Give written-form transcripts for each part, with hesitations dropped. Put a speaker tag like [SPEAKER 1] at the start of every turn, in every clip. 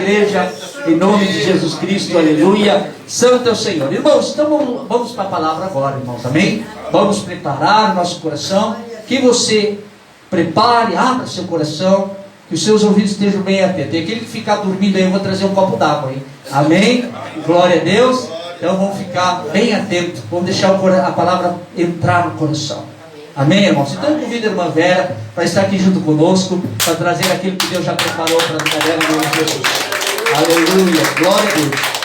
[SPEAKER 1] igreja, em nome de Jesus Cristo, aleluia. Santo é o Senhor. Irmãos, então vamos para a palavra agora, irmãos, amém? Vamos preparar o nosso coração, que você prepare, abra seu coração, que os seus ouvidos estejam bem atentos. E aquele que ficar dormindo aí, eu vou trazer um copo d'água, hein? Amém? Glória a Deus. Então vamos ficar bem atentos, vamos deixar a palavra entrar no coração. Amém, irmãos? Então eu convido a irmã Vera para estar aqui junto conosco, para trazer aquilo que Deus já preparou para a vida dela, em nome de Jesus. Aleluia, glória a Deus.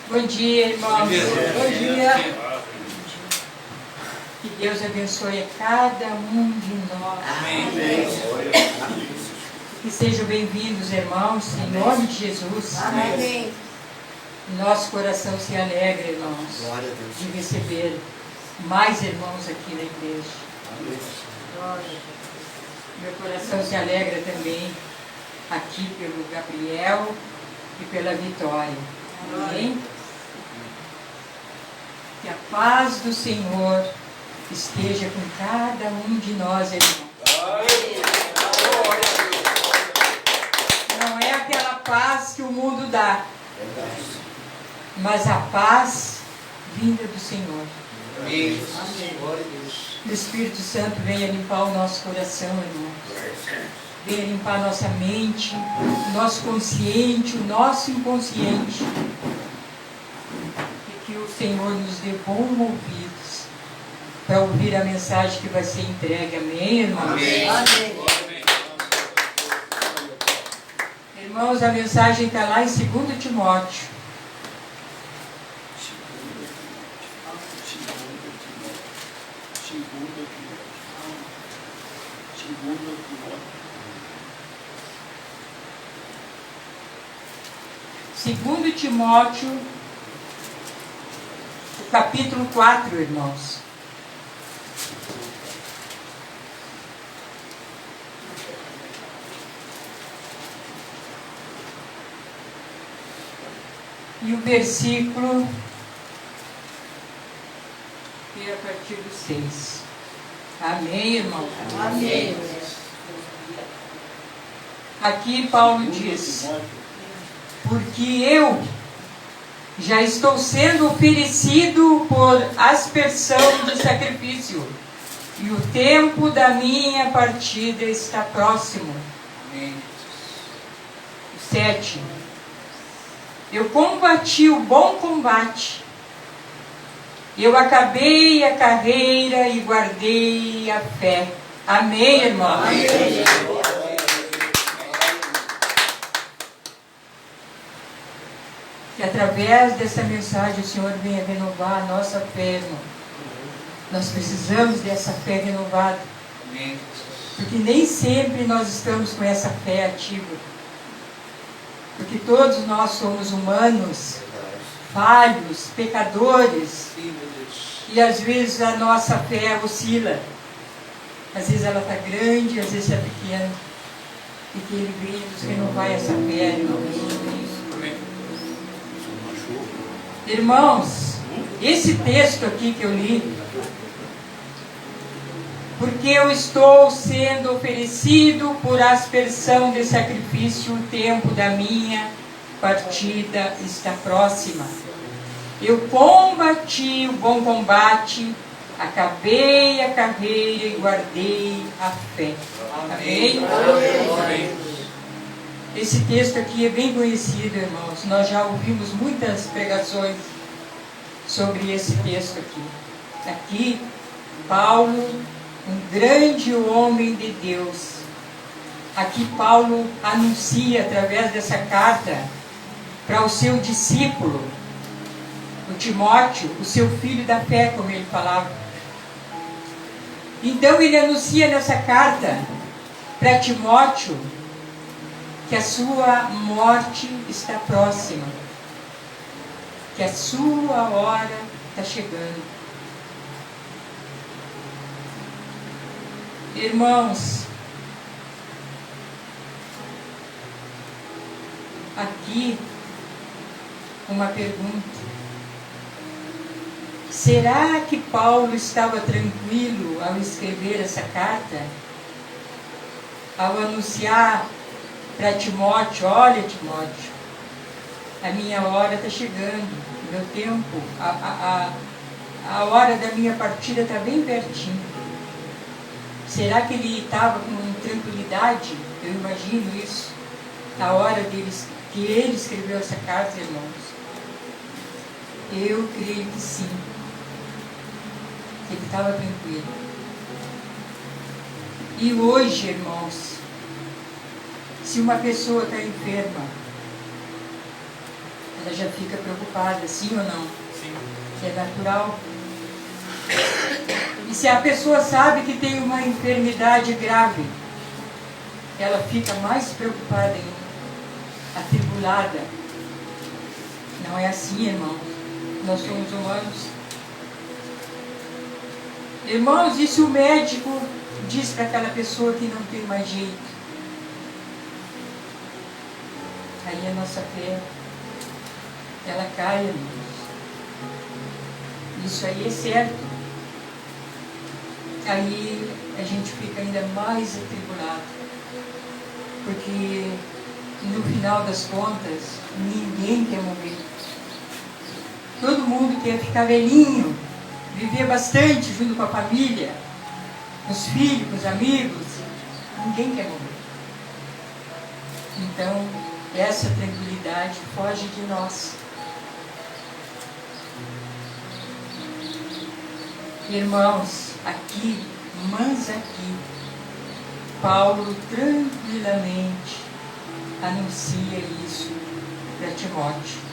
[SPEAKER 2] Bom dia, irmãos. Bom dia. Que Deus abençoe a cada um de nós.
[SPEAKER 3] Amém.
[SPEAKER 2] Que sejam bem-vindos, irmãos, em nome de Jesus.
[SPEAKER 3] Amém.
[SPEAKER 2] Nosso coração se alegra, irmãos,
[SPEAKER 3] Glória a Deus.
[SPEAKER 2] de receber mais irmãos aqui na igreja.
[SPEAKER 3] Amém.
[SPEAKER 2] Glória a Deus. Meu coração se alegra também aqui pelo Gabriel e pela Vitória. Amém? Que a paz do Senhor esteja com cada um de nós, irmãos. Não é aquela paz que o mundo dá, mas a paz vinda do Senhor.
[SPEAKER 3] Amém.
[SPEAKER 2] O Espírito Santo venha limpar o nosso coração, irmãos. Venha limpar nossa mente, o nosso consciente, o nosso inconsciente. E que o Senhor nos dê bons ouvidos para ouvir a mensagem que vai ser entregue. Amém, irmãos?
[SPEAKER 3] Amém.
[SPEAKER 2] Amém. Irmãos, a mensagem está lá em 2 Timóteo. Segundo Timóteo, o capítulo 4, irmãos. E o versículo é a partir do 6. Amém, irmão?
[SPEAKER 3] Amém.
[SPEAKER 2] Aqui Paulo diz: porque eu já estou sendo oferecido por aspersão de sacrifício, e o tempo da minha partida está próximo.
[SPEAKER 3] Amém.
[SPEAKER 2] 7. Eu combati o bom combate, eu acabei a carreira e guardei a fé. Amém, irmão?
[SPEAKER 3] Amém.
[SPEAKER 2] Que através dessa mensagem o Senhor venha renovar a nossa fé, irmão. Nós precisamos dessa fé renovada.
[SPEAKER 3] Amém.
[SPEAKER 2] Porque nem sempre nós estamos com essa fé ativa. Porque todos nós somos humanos, falhos, pecadores.
[SPEAKER 3] Sim, meu Deus.
[SPEAKER 2] E às vezes a nossa fé oscila. Às vezes ela está grande, às vezes é pequena. E que Ele venha nos renovar essa fé, irmãos.
[SPEAKER 3] Amém.
[SPEAKER 2] Irmãos, esse texto aqui que eu li, porque eu estou sendo oferecido por aspersão de sacrifício, o tempo da minha partida está próxima. Eu combati o bom combate, acabei a carreira e guardei a fé. Amém?
[SPEAKER 3] Amém.
[SPEAKER 2] Esse texto aqui é bem conhecido, irmãos. Nós já ouvimos muitas pregações sobre esse texto aqui. Aqui, Paulo, um grande homem de Deus. Aqui Paulo anuncia, através dessa carta, para o seu discípulo, o Timóteo, o seu filho da fé, como ele falava. Então ele anuncia nessa carta para Timóteo que a sua morte está próxima, que a sua hora está chegando. Irmãos, aqui uma pergunta. Será que Paulo estava tranquilo ao escrever essa carta? Ao anunciar para Timóteo: olha, Timóteo, a minha hora está chegando, o meu tempo, a hora da minha partida está bem pertinho. Será que ele estava com tranquilidade? Eu imagino isso, na hora que ele escreveu essa carta, irmãos. Eu creio que sim, que ele estava tranquilo. E hoje, irmãos, se uma pessoa está enferma, ela já fica preocupada, sim ou não?
[SPEAKER 3] Sim.
[SPEAKER 2] É natural. E se a pessoa sabe que tem uma enfermidade grave, ela fica mais preocupada ainda, atribulada. Não é assim, irmãos. Nós somos humanos. Irmãos, e se o médico diz para aquela pessoa que não tem mais jeito? Aí a nossa fé, ela cai, irmãos. Isso aí é certo. Aí a gente fica ainda mais atribulado. Porque no final das contas, ninguém quer morrer. Todo mundo quer ficar velhinho, viver bastante junto com a família, com os filhos, com os amigos. Ninguém quer morrer. Então, essa tranquilidade foge de nós. Irmãos, aqui, mas aqui, Paulo tranquilamente anuncia isso para Timóteo.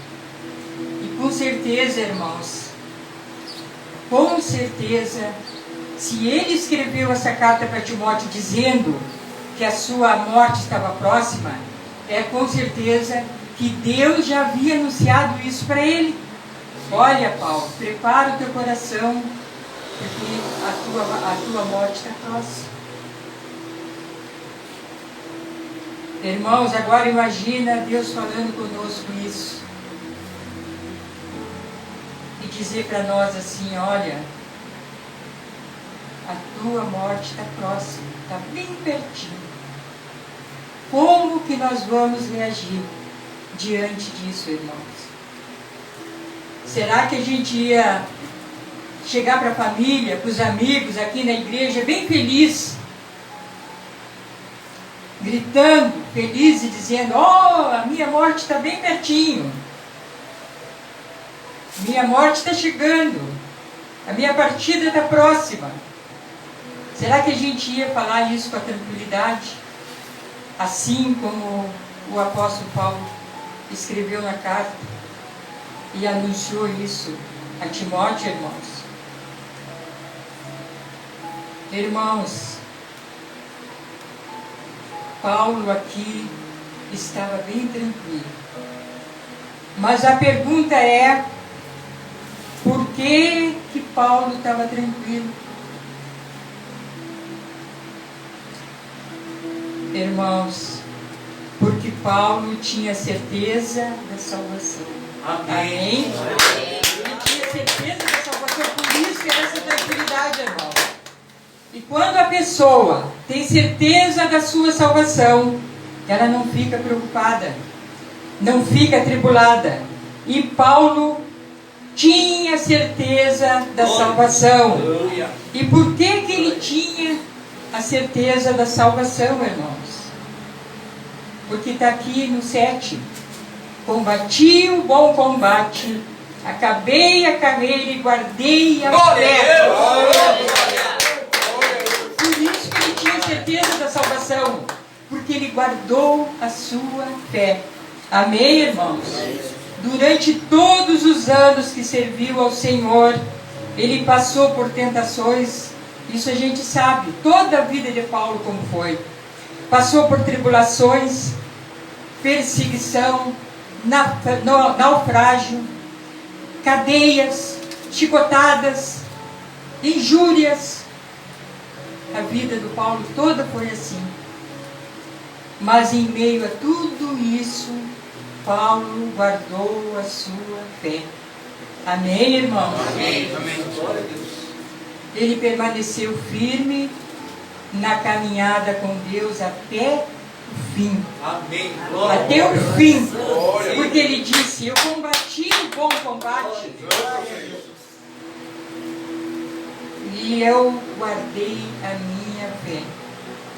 [SPEAKER 2] E com certeza, irmãos, com certeza, se ele escreveu essa carta para Timóteo dizendo que a sua morte estava próxima, é com certeza que Deus já havia anunciado isso para ele. Olha, Paulo, prepara o teu coração, porque a tua morte está próxima. Irmãos, agora imagina Deus falando conosco isso. E dizer para nós assim: olha, a tua morte está próxima, está bem pertinho. Como que nós vamos reagir diante disso, irmãos? Será que a gente ia chegar para a família, para os amigos aqui na igreja, bem feliz, gritando, feliz e dizendo: oh, a minha morte está bem pertinho, minha morte está chegando, a minha partida está próxima? Será que a gente ia falar isso com a tranquilidade, assim como o apóstolo Paulo escreveu na carta e anunciou isso a Timóteo, irmãos? Irmãos, Paulo aqui estava bem tranquilo. Mas a pergunta é: por que Paulo estava tranquilo? Irmãos, porque Paulo tinha certeza da salvação. Amém? Ele tinha certeza da salvação, por isso que era essa tranquilidade, irmão. E quando a pessoa tem certeza da sua salvação, ela não fica preocupada, não fica atribulada. E Paulo tinha certeza da salvação. E por que ele tinha a certeza da salvação, irmãos? Porque está aqui no 7. Combati o bom combate, acabei a carreira e guardei a fé. Por isso que ele tinha certeza da salvação, porque ele guardou a sua fé. Amém, irmãos? Durante todos os anos que serviu ao Senhor, ele passou por tentações. Isso a gente sabe, toda a vida de Paulo como foi. Passou por tribulações, perseguição, naufrágio, cadeias, chicotadas, injúrias. A vida do Paulo toda foi assim. Mas em meio a tudo isso, Paulo guardou a sua fé. Amém, irmãos?
[SPEAKER 3] Amém. Glória a Deus.
[SPEAKER 2] Ele permaneceu firme na caminhada com Deus até o fim.
[SPEAKER 3] Amém.
[SPEAKER 2] Até o fim.
[SPEAKER 3] Glória.
[SPEAKER 2] Porque ele disse: eu combati o bom combate. E eu guardei a minha fé.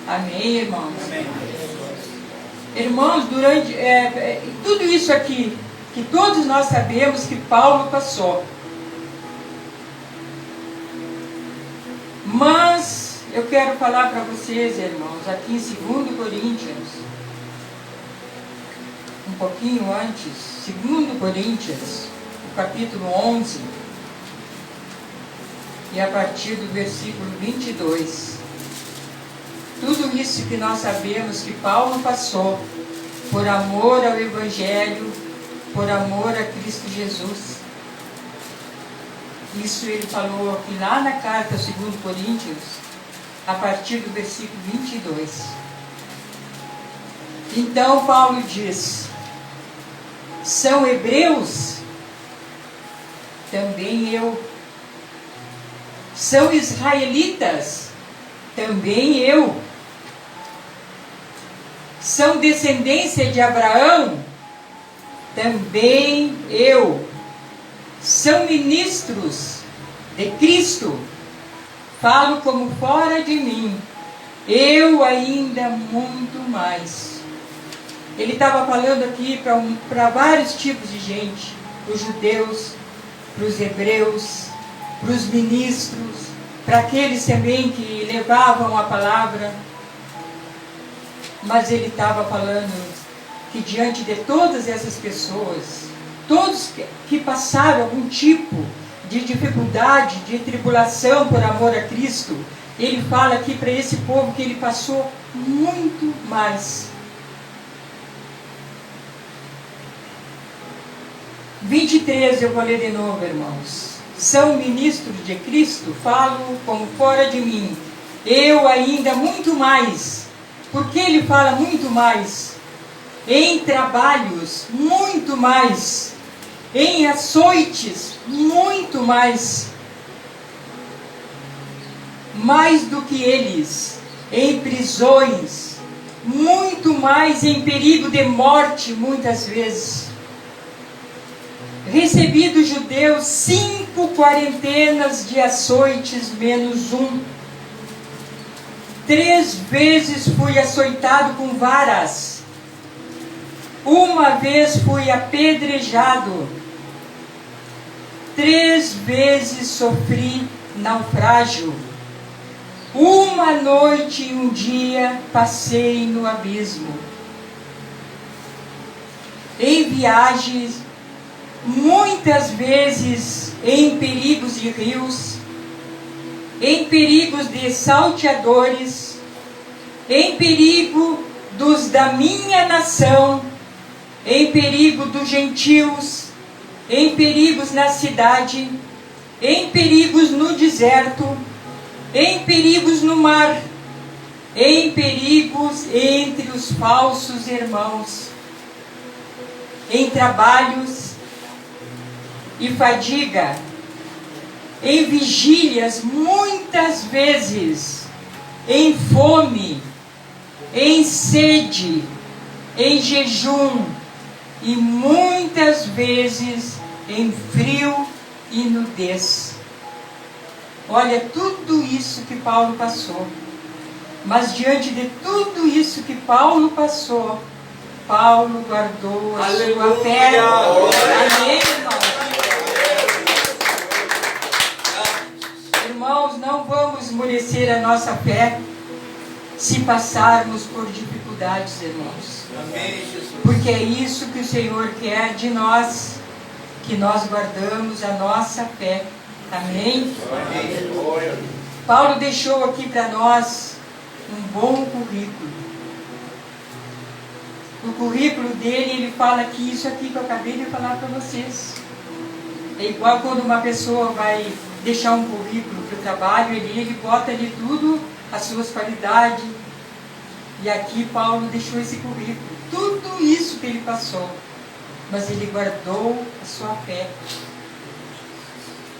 [SPEAKER 2] Amém, irmãos?
[SPEAKER 3] Amém.
[SPEAKER 2] Irmãos, durante tudo isso aqui, que todos nós sabemos que Paulo passou. Mas eu quero falar para vocês, irmãos, aqui em 2 Coríntios, um pouquinho antes, 2 Coríntios, o capítulo 11, e a partir do versículo 22. Tudo isso que nós sabemos que Paulo passou, por amor ao Evangelho, por amor a Cristo Jesus. Isso ele falou aqui lá na carta aos 2 Coríntios, a partir do versículo 22. Então Paulo diz: são hebreus? Também eu. São israelitas? Também eu. São descendência de Abraão? Também eu. São ministros de Cristo? Falo como fora de mim. Eu ainda muito mais. Ele estava falando aqui para vários tipos de gente. Para os judeus, para os hebreus, para os ministros, para aqueles também que levavam a palavra. Mas ele estava falando que diante de todas essas pessoas, todos que passaram algum tipo de dificuldade, de tribulação por amor a Cristo, ele fala aqui para esse povo que ele passou muito mais. 23, eu vou ler de novo, irmãos. São ministros de Cristo? Falo como fora de mim. Eu ainda muito mais. Por que ele fala muito mais? Em trabalhos, muito mais. Em açoites, muito mais. Mais do que eles. Em prisões, muito mais. Em perigo de morte, muitas vezes. Recebi dos judeus 5 quarentenas de açoites menos um. 3 vezes fui açoitado com varas. Uma vez fui apedrejado. 3 vezes sofri naufrágio. Uma noite e um dia passei no abismo. Em viagens, muitas vezes em perigos de rios, em perigos de salteadores, em perigo dos da minha nação, em perigo dos gentios, em perigos na cidade, em perigos no deserto, em perigos no mar, em perigos entre os falsos irmãos, em trabalhos e fadiga, em vigílias muitas vezes, em fome, em sede, em jejum e muitas vezes em frio e nudez. Olha tudo isso que Paulo passou. Mas diante de tudo isso que Paulo passou, Paulo guardou a sua fé. Amém, irmãos? Irmãos, não vamos esmorecer a nossa fé se passarmos por dificuldades, irmãos.
[SPEAKER 3] Amém, Jesus.
[SPEAKER 2] Porque é isso que o Senhor quer de nós, que nós guardamos a nossa fé. Amém?
[SPEAKER 3] Amém. Glória.
[SPEAKER 2] Paulo deixou aqui para nós um bom currículo. O currículo dele, ele fala que isso aqui que eu acabei de falar para vocês. É igual quando uma pessoa vai deixar um currículo para o trabalho, ele bota ali tudo, as suas qualidades. E aqui Paulo deixou esse currículo. Tudo isso que ele passou. mas ele guardou a sua fé.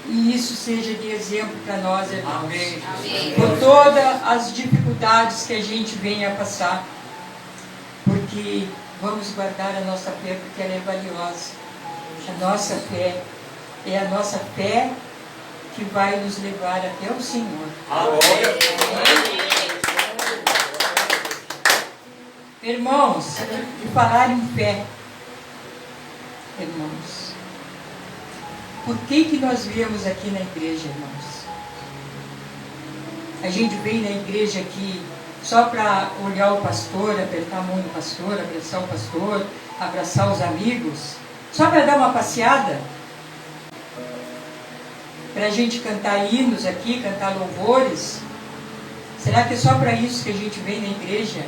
[SPEAKER 2] E isso seja de exemplo para nós, irmãos.
[SPEAKER 3] Amém.
[SPEAKER 2] Por todas as dificuldades que a gente venha a passar. Porque vamos guardar a nossa fé, porque ela é valiosa. A nossa fé é a nossa fé que vai nos levar até o Senhor. Irmãos, de falar em fé, irmãos, por que nós viemos aqui na igreja, irmãos? A gente vem na igreja aqui só para olhar o pastor, apertar a mão do pastor, abraçar o pastor, abraçar os amigos, só para dar uma passeada? Para a gente cantar hinos aqui, cantar louvores? Será que é só para isso que a gente vem na igreja?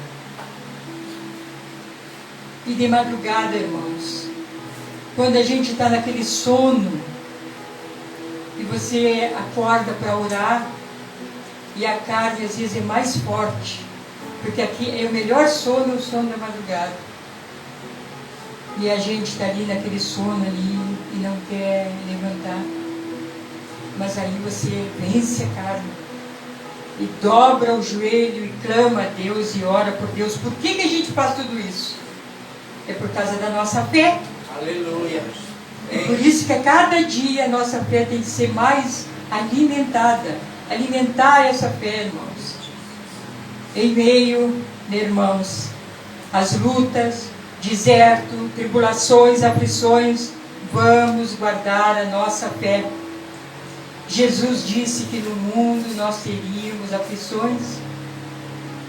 [SPEAKER 2] E de madrugada, irmãos, quando a gente está naquele sono, e você acorda para orar, e a carne às vezes é mais forte, porque aqui é o melhor sono, o sono da madrugada. E a gente está ali naquele sono ali, e não quer levantar. Mas aí você vence a carne, e dobra o joelho, e clama a Deus, e ora por Deus. Por que a gente faz tudo isso? É por causa da nossa fé.
[SPEAKER 3] Aleluia.
[SPEAKER 2] É por isso que a cada dia a nossa fé tem que ser mais alimentada. Alimentar essa fé, irmãos. Em meio, irmãos, às lutas, deserto, tribulações, aflições, vamos guardar a nossa fé. Jesus disse que no mundo nós teríamos aflições,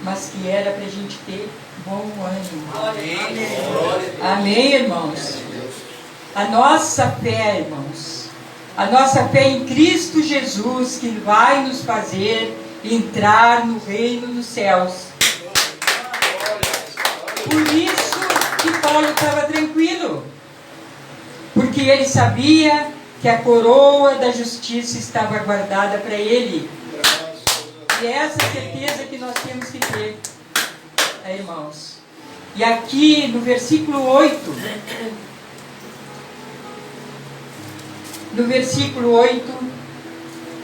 [SPEAKER 2] mas que era para a gente ter bom ânimo. Amém, irmãos? A nossa fé, irmãos, a nossa fé em Cristo Jesus, que vai nos fazer entrar no reino dos céus. Por isso que Paulo estava tranquilo, porque ele sabia que a coroa da justiça estava guardada para ele. E é essa certeza que nós temos que ter, irmãos. E aqui no versículo 8,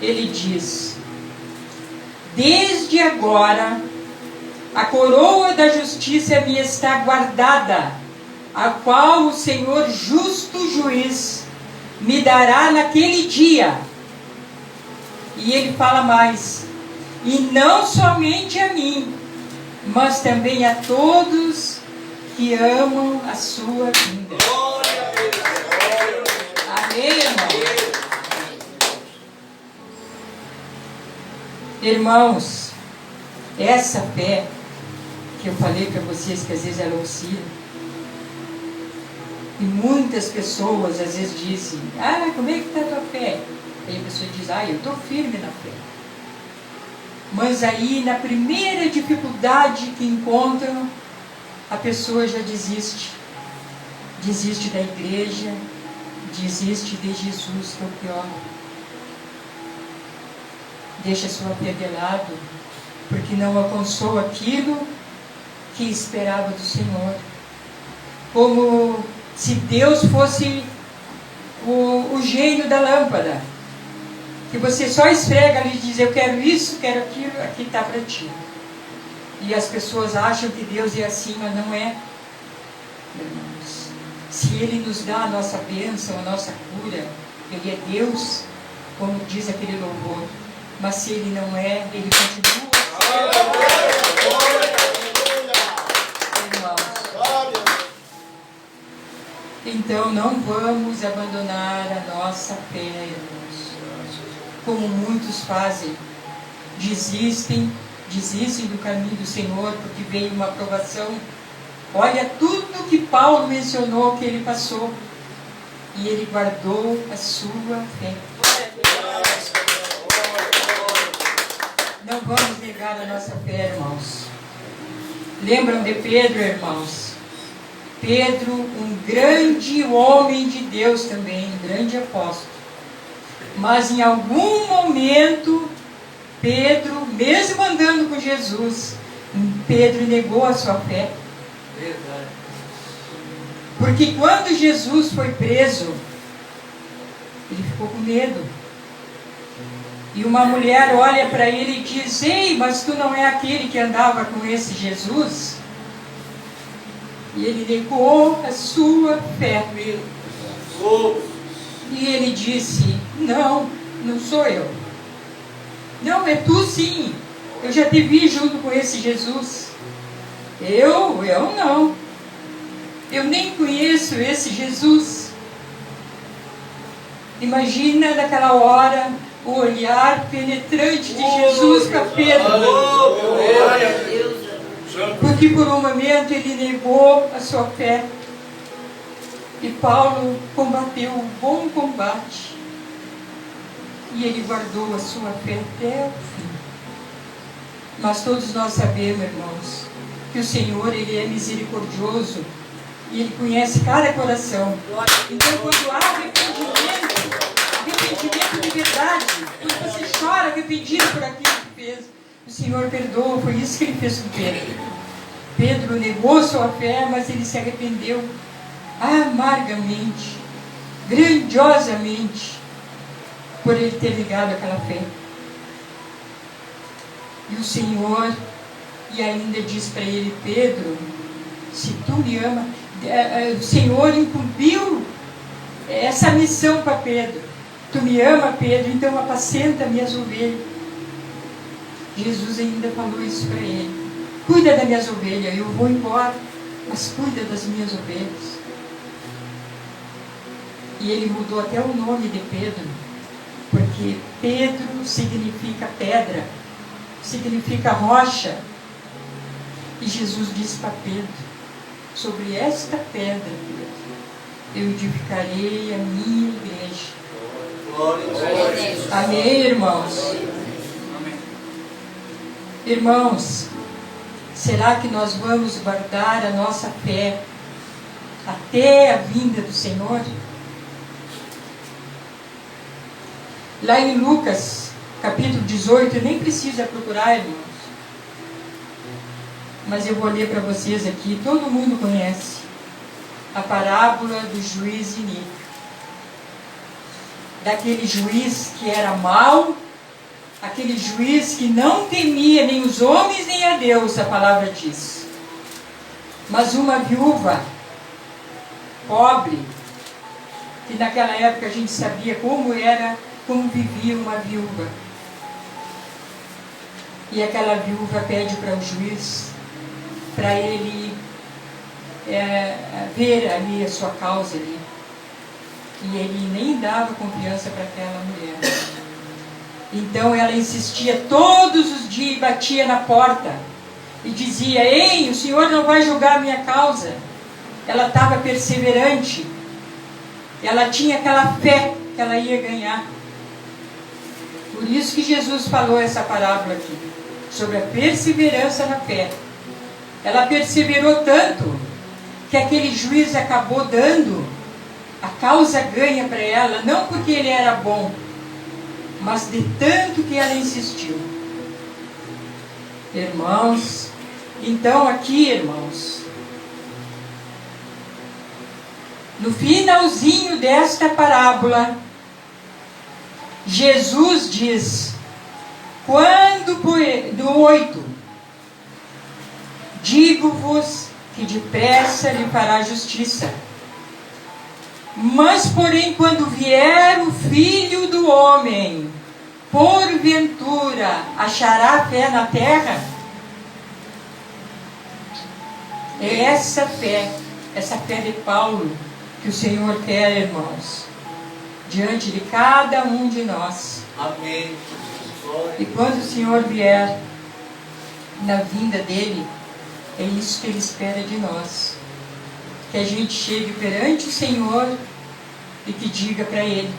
[SPEAKER 2] ele diz: desde agora a coroa da justiça me está guardada, a qual o Senhor justo juiz me dará naquele dia. E ele fala mais: e não somente a mim, mas também a todos que amam a sua vinda. Amém, irmãos? Irmãos, essa fé que eu falei para vocês que às vezes ela oscila, e muitas pessoas às vezes dizem: ah, como é que está a tua fé? Aí a pessoa diz: ah, eu estou firme na fé. Mas aí na primeira dificuldade que encontram, a pessoa já desiste. Desiste da igreja, desiste de Jesus, que é o pior. Deixa sua fé de lado, porque não alcançou aquilo que esperava do Senhor. Como se Deus fosse o gênio da lâmpada, que você só esfrega ali e diz: eu quero isso, quero aquilo, aqui está para ti. E as pessoas acham que Deus é assim, mas não é. Irmãos, se Ele nos dá a nossa bênção, a nossa cura, Ele é Deus, como diz aquele louvor. Mas se Ele não é, Ele continua. Irmãos, então não vamos abandonar a nossa fé, irmãos, como muitos fazem. Desistem do caminho do Senhor porque veio uma provação. Olha tudo que Paulo mencionou que ele passou, e ele guardou a sua fé. Não vamos negar a nossa fé, irmãos. Lembram de Pedro, irmãos? Pedro, um grande homem de Deus também, um grande apóstolo. Mas em algum momento, Pedro, mesmo andando com Jesus, Pedro negou a sua fé.
[SPEAKER 3] Verdade.
[SPEAKER 2] Porque quando Jesus foi preso, ele ficou com medo. E uma mulher olha para ele e diz: ei, mas tu não é aquele que andava com esse Jesus? E ele negou a sua fé. E ele disse: não, não sou eu. Não, é tu sim. Eu já te vi junto com esse Jesus. Eu não. Eu nem conheço esse Jesus. Imagina naquela hora o olhar penetrante de Jesus para Pedro. Porque por um momento ele negou a sua fé. E Paulo combateu o bom combate. E ele guardou a sua fé até o fim. Mas todos nós sabemos, irmãos, que o Senhor, Ele é misericordioso e Ele conhece cada coração. Então, quando há arrependimento de verdade, quando você chora arrependido por aquilo que fez, o Senhor perdoa. Foi isso que Ele fez com Pedro. Pedro negou sua fé, mas ele se arrependeu amargamente, grandiosamente, por ele ter negado aquela fé. E o Senhor, e ainda diz para ele: Pedro, se tu me ama, o Senhor incumbiu essa missão para Pedro. Tu me ama, Pedro, então apacenta minhas ovelhas. Jesus ainda falou isso para ele: cuida das minhas ovelhas, eu vou embora, mas cuida das minhas ovelhas. E ele mudou até o nome de Pedro, porque Pedro significa pedra, significa rocha. E Jesus disse para Pedro: sobre esta pedra, Pedro, eu edificarei a minha igreja. Amém, irmãos? Irmãos, será que nós vamos guardar a nossa fé até a vinda do Senhor? Lá em Lucas, capítulo 18, nem precisa procurar, irmãos, mas eu vou ler para vocês aqui. Todo mundo conhece a parábola do juiz iníquo, daquele juiz que era mau, aquele juiz que não temia nem os homens nem a Deus, a palavra diz. Mas uma viúva pobre, que naquela época a gente sabia como vivia uma viúva. E aquela viúva pede para o juiz, para ele ver ali a sua causa ali. E ele nem dava confiança para aquela mulher. Então ela insistia todos os dias, batia na porta e dizia: ei, o senhor não vai julgar a minha causa. Ela estava perseverante. Ela tinha aquela fé que ela ia ganhar. Por isso que Jesus falou essa parábola aqui, sobre a perseverança na fé. Ela perseverou tanto que aquele juiz acabou dando a causa ganha para ela, não porque ele era bom, mas de tanto que ela insistiu. Irmãos, então aqui, irmãos, no finalzinho desta parábola, Jesus diz, do 8, digo-vos que depressa lhe fará justiça. Mas, porém, quando vier o Filho do Homem, porventura achará fé na terra? É essa fé de Paulo, que o Senhor quer, irmãos, diante de cada um de nós.
[SPEAKER 3] Amém.
[SPEAKER 2] E quando o Senhor vier, na vinda dele, é isso que ele espera de nós. Que a gente chegue perante o Senhor e que diga para ele: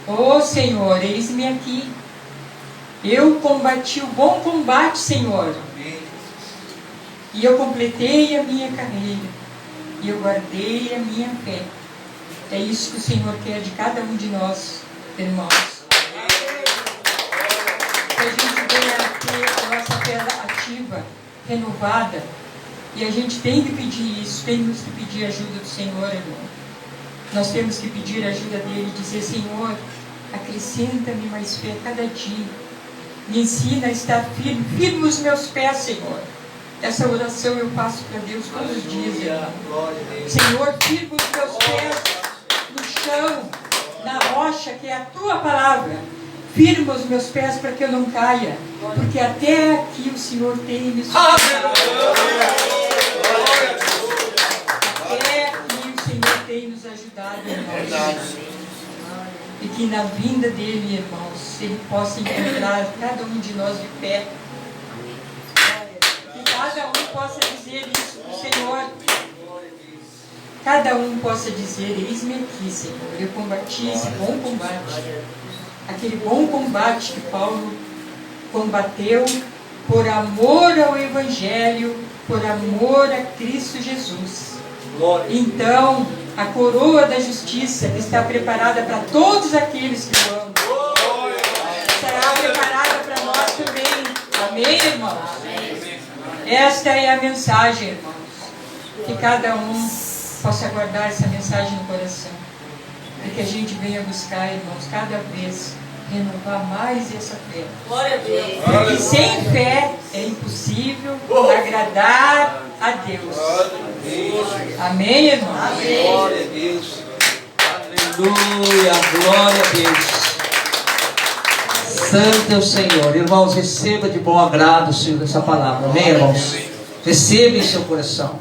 [SPEAKER 2] ó Senhor, eis-me aqui. Eu combati o bom combate, Senhor. E eu completei a minha carreira. E eu guardei a minha fé. É isso que o Senhor quer de cada um de nós, irmãos. Que a gente venha a ter a nossa fé ativa, renovada, E a gente tem que pedir isso, temos que pedir ajuda do Senhor, irmão. Nós temos que pedir a ajuda dele e dizer: Senhor, acrescenta-me mais fé cada dia. Me ensina a estar firme, firme os meus pés, Senhor. Essa oração eu faço para Deus todos os dias, irmão. Senhor, firme os meus pés no chão, na rocha, que é a tua palavra. Firma os meus pés para que eu não caia, porque até aqui o Senhor tem me sustentado. Até aqui o Senhor tem nos ajudado, irmãos. E que na vinda dele, irmãos, ele possa encontrar cada um de nós de pé. Que cada um possa dizer isso para o Senhor. Cada um possa dizer: eis-me aqui, Senhor, eu combati esse bom combate. Aquele bom combate que Paulo combateu por amor ao Evangelho, por amor a Cristo Jesus. Então, a coroa da justiça está preparada para todos aqueles que o amam. Será preparada para nós também. Amém, irmãos? Esta é a mensagem, irmãos. Que cada um possa guardar essa mensagem no coração. E que a gente venha buscar, irmãos, cada vez renovar mais essa fé.
[SPEAKER 3] Glória a Deus.
[SPEAKER 2] Porque sem fé é impossível agradar a Deus. Amém, irmãos?
[SPEAKER 3] Amém. Glória a Deus.
[SPEAKER 1] Aleluia, glória a Deus. Santo é o Senhor. Irmãos, receba de bom agrado, Senhor, essa palavra. Amém, irmãos? Receba em seu coração.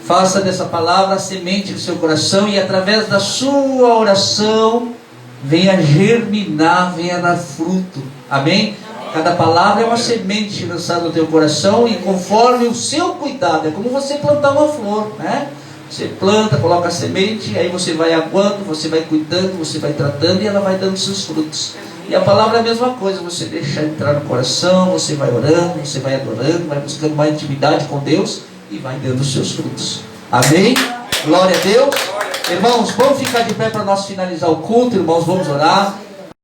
[SPEAKER 1] Faça dessa palavra a semente do seu coração e através da sua oração venha germinar, venha dar fruto. Amém? Cada palavra é uma semente lançada no teu coração e conforme o seu cuidado, é como você plantar uma flor, né? Você planta, coloca a semente, aí você vai aguando, você vai cuidando, você vai tratando e ela vai dando seus frutos. E a palavra é a mesma coisa, você deixa entrar no coração, você vai orando, você vai adorando, vai buscando mais intimidade com Deus e vai dando seus frutos. Amém? Glória a Deus. Irmãos, vamos ficar de pé para nós finalizar o culto, irmãos, vamos orar.